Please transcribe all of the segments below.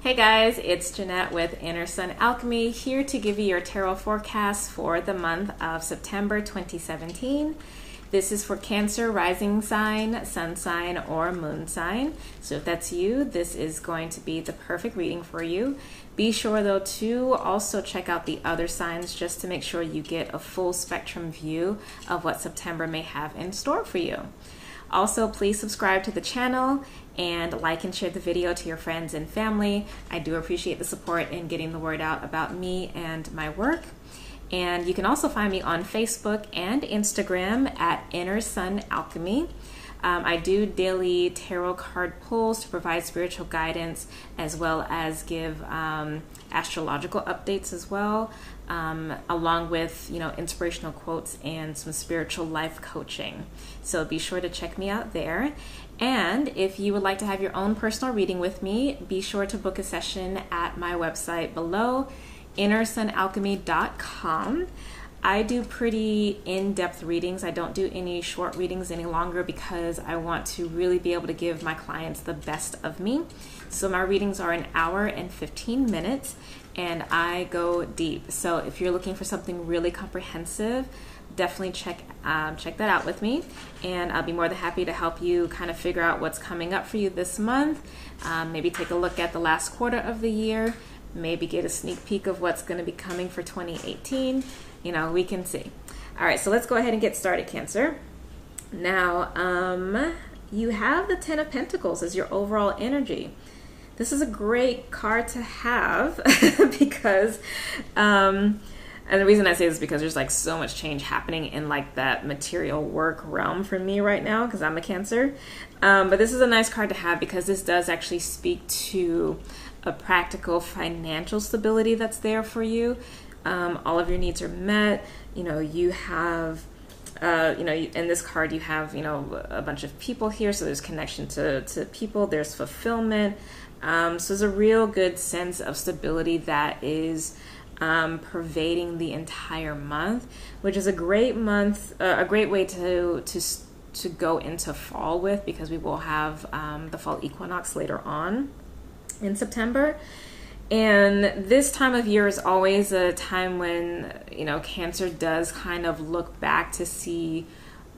Hey guys, it's Jynnette with Inner Sun Alchemy, here to give you your tarot forecast for the month of September 2017. This is for Cancer, rising sign, sun sign, or moon sign. So if that's you, this is going to be the perfect reading for you. Be sure though to also check out the other signs just to make sure you get a full spectrum view of what September may have in store for you. Also, please subscribe to the channel and like and share the video to your friends and family. I do appreciate the support in getting the word out about me and my work. And you can also find me on Facebook and Instagram at Inner Sun Alchemy. I do daily tarot card pulls to provide spiritual guidance, as well as give astrological updates as well, along with inspirational quotes and some spiritual life coaching. So be sure to check me out there. And if you would like to have your own personal reading with me, be sure to book a session at my website below, innersunalchemy.com. I do pretty in-depth readings. I don't do any short readings any longer because I want to really be able to give my clients the best of me. So my readings are an hour and 15 minutes and I go deep. So if you're looking for something really comprehensive, definitely check that out with me, and I'll be more than happy to help you kind of figure out what's coming up for you this month. Maybe take a look at the last quarter of the year, maybe get a sneak peek of what's going to be coming for 2018. We can see. All right, so let's go ahead and get started, Cancer. Now, you have the Ten of Pentacles as your overall energy. This is a great card to have because, and the reason I say this is because there's like so much change happening in like that material work realm for me right now because I'm a Cancer. But this is a nice card to have because this does actually speak to a practical financial stability that's there for you. All of your needs are met. You have, in this card, you have, a bunch of people here. So there's connection to people, there's fulfillment. So there's a real good sense of stability that is pervading the entire month, which is a great month, a great way to go into fall with, because we will have the fall equinox later on in September. And this time of year is always a time when, Cancer does kind of look back to see,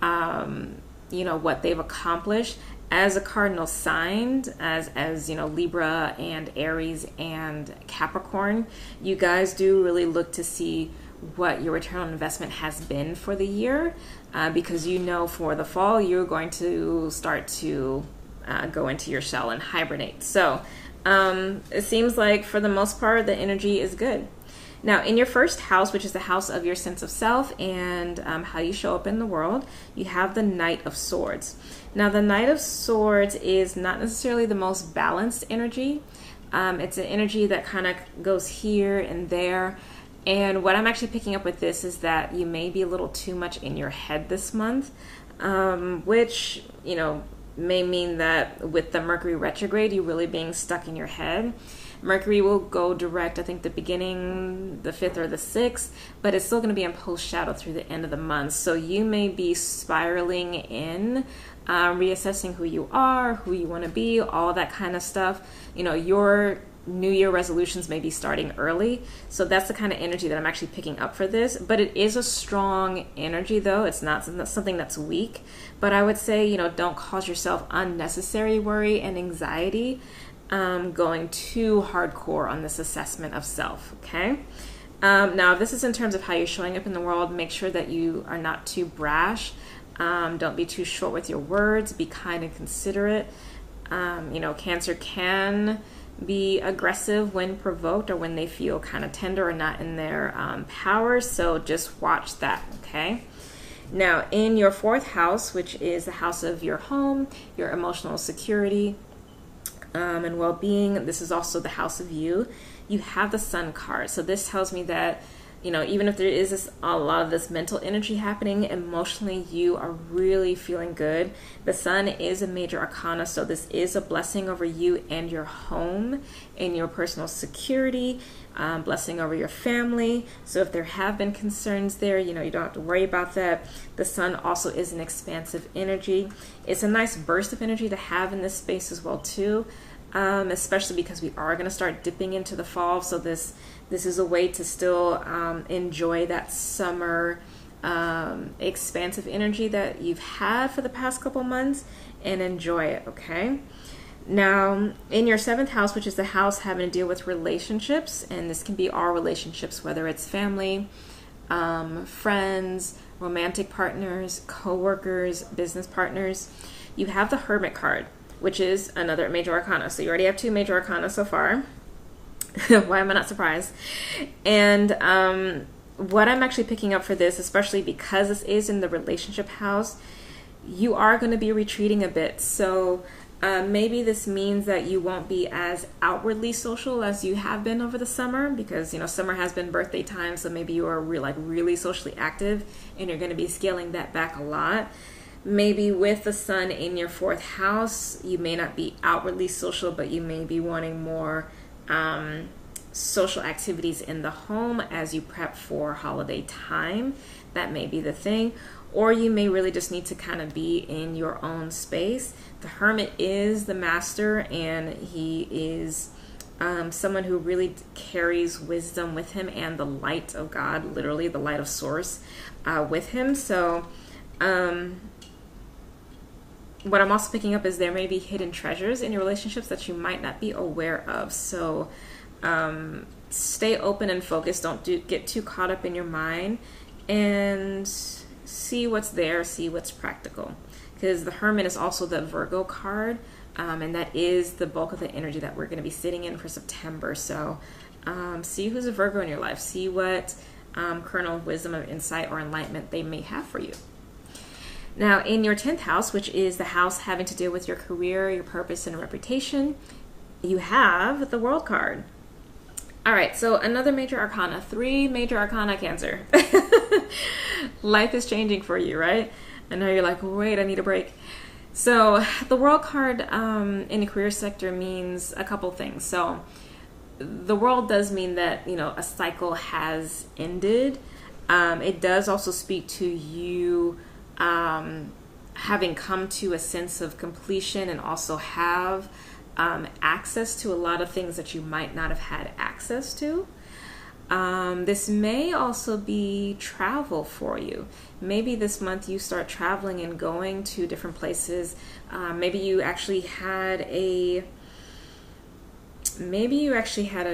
what they've accomplished as a cardinal sign, as Libra and Aries and Capricorn. You guys do really look to see what your return on investment has been for the year, because for the fall, you're going to start to go into your shell and hibernate. So, it seems like for the most part, the energy is good. Now, in your first house, which is the house of your sense of self and how you show up in the world, you have the Knight of Swords. Now, the Knight of Swords is not necessarily the most balanced energy. It's an energy that kind of goes here and there. And what I'm actually picking up with this is that you may be a little too much in your head this month, which, may mean that with the Mercury retrograde, you're really being stuck in your head. Mercury will go direct, I think, the beginning, the 5th or the 6th, but it's still going to be in post shadow through the end of the month. So you may be spiraling in, reassessing who you are, who you want to be, all that kind of stuff. Your New Year resolutions may be starting early. So that's the kind of energy that I'm actually picking up for this. But it is a strong energy, though. It's not something that's weak. But I would say, don't cause yourself unnecessary worry and anxiety going too hardcore on this assessment of self, okay? Now, if this is in terms of how you're showing up in the world, make sure that you are not too brash. Don't be too short with your words. Be kind and considerate. Cancer can be aggressive when provoked or when they feel kind of tender or not in their power. So just watch that, okay? Now, in your 4th house, which is the house of your home, your emotional security, and well-being, this is also the house of you. You have the Sun card. So this tells me that, even if there is a lot of this mental energy happening, emotionally, you are really feeling good. The Sun is a major arcana, so this is a blessing over you and your home and your personal security, blessing over your family. So if there have been concerns there, you don't have to worry about that. The Sun also is an expansive energy. It's a nice burst of energy to have in this space as well, too. especially because we are going to start dipping into the fall. So this is a way to still enjoy that summer expansive energy that you've had for the past couple months, and enjoy it, okay? Now, in your 7th house, which is the house having to deal with relationships, and this can be all relationships, whether it's family, friends, romantic partners, co-workers, business partners, you have the Hermit card, which is another major arcana. So you already have 2 major arcana so far. Why am I not surprised? And what I'm actually picking up for this, especially because this is in the relationship house, you are going to be retreating a bit. So maybe this means that you won't be as outwardly social as you have been over the summer, because, you know, summer has been birthday time, so maybe you are really socially active, and you're going to be scaling that back a lot. Maybe with the sun in your 4th house, you may not be outwardly social, but you may be wanting more social activities in the home as you prep for holiday time. That may be the thing. Or you may really just need to kind of be in your own space. The Hermit is the master, and he is someone who really carries wisdom with him and the light of God, literally the light of source with him. So what I'm also picking up is there may be hidden treasures in your relationships that you might not be aware of. So stay open and focused. Don't get too caught up in your mind, and see what's there, see what's practical. Because the Hermit is also the Virgo card, and that is the bulk of the energy that we're going to be sitting in for September. So see who's a Virgo in your life. See what kernel of wisdom or insight or enlightenment they may have for you. Now, in your 10th house, which is the house having to deal with your career, your purpose, and reputation, you have the World card. All right, so another major arcana, 3 major arcana, Cancer. Life is changing for you, right? I know you're like, wait, I need a break. So the World card in the career sector means a couple things. So the World does mean that, you know, a cycle has ended. It does also speak to you having come to a sense of completion, and also have access to a lot of things that you might not have had access to. This may also be travel for you. Maybe this month you start traveling and going to different places. Maybe you actually had a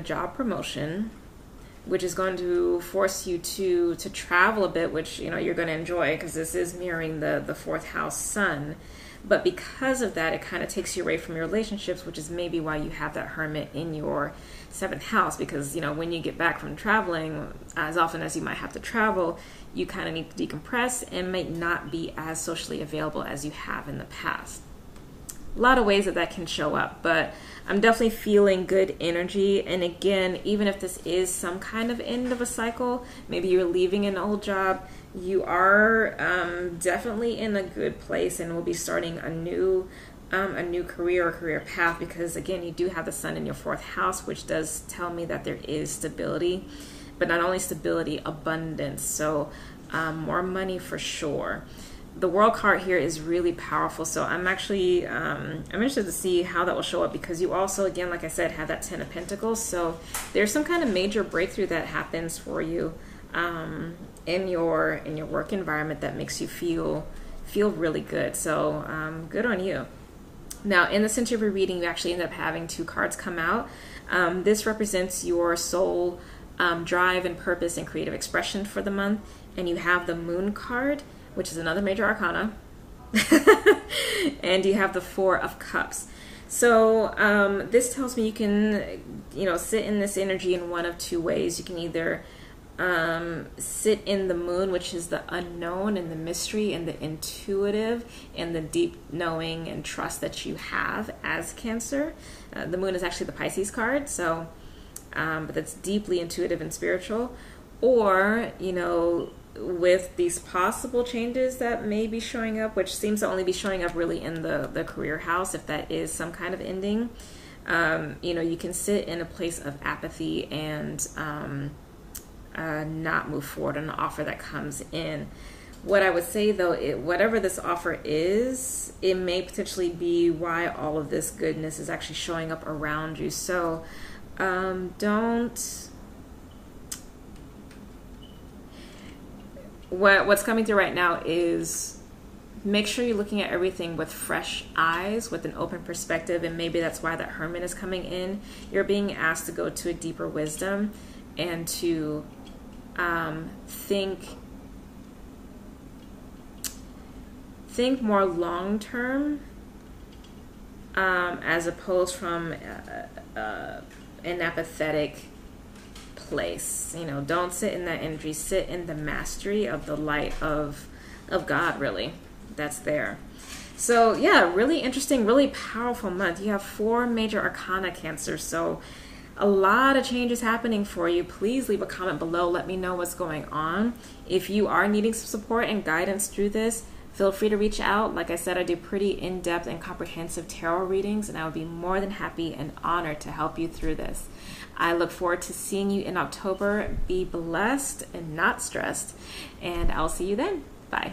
job promotion, which is going to force you to travel a bit, which, you know, you're going to enjoy, because this is mirroring the 4th house sun. But because of that, it kind of takes you away from your relationships, which is maybe why you have that Hermit in your 7th house. Because, you know, when you get back from traveling, as often as you might have to travel, you kind of need to decompress and might not be as socially available as you have in the past. A lot of ways that can show up, but I'm definitely feeling good energy. And again, even if this is some kind of end of a cycle, maybe you're leaving an old job, you are definitely in a good place, and will be starting a new career or career path, because again, you do have the sun in your 4th house, which does tell me that there is stability, but not only stability, abundance. So more money for sure. The World card here is really powerful, so I'm actually I'm interested to see how that will show up, because you also, again, like I said, have that 10 of Pentacles. So there's some kind of major breakthrough that happens for you in your work environment that makes you feel really good. So good on you. Now, in the center of your reading, you actually end up having 2 cards come out. This represents your soul drive and purpose and creative expression for the month, and you have the Moon card, which is another major arcana, and you have the 4 of Cups. So this tells me you can, you know, sit in this energy in one of 2 ways. You can either sit in the Moon, which is the unknown and the mystery and the intuitive and the deep knowing and trust that you have as Cancer. The Moon is actually the Pisces card, so but that's deeply intuitive and spiritual. Or, you know, with these possible changes that may be showing up, which seems to only be showing up really in the career house, if that is some kind of ending, you know, you can sit in a place of apathy and not move forward on the offer that comes in. What I would say though, whatever this offer is, it may potentially be why all of this goodness is actually showing up around you. So what's coming through right now is make sure you're looking at everything with fresh eyes, with an open perspective, and maybe that's why that Hermit is coming in. You're being asked to go to a deeper wisdom and to think more long term, as opposed from an apathetic place. You know, don't sit in that energy. Sit in the mastery of the light of God, really. That's there. So yeah, really interesting, really powerful month. You have 4 major arcana, Cancer. So a lot of changes happening for you. Please leave a comment below. Let me know what's going on. If you are needing some support and guidance through this, feel free to reach out. Like I said, I do pretty in-depth and comprehensive tarot readings, and I would be more than happy and honored to help you through this. I look forward to seeing you in October. Be blessed and not stressed, and I'll see you then. Bye.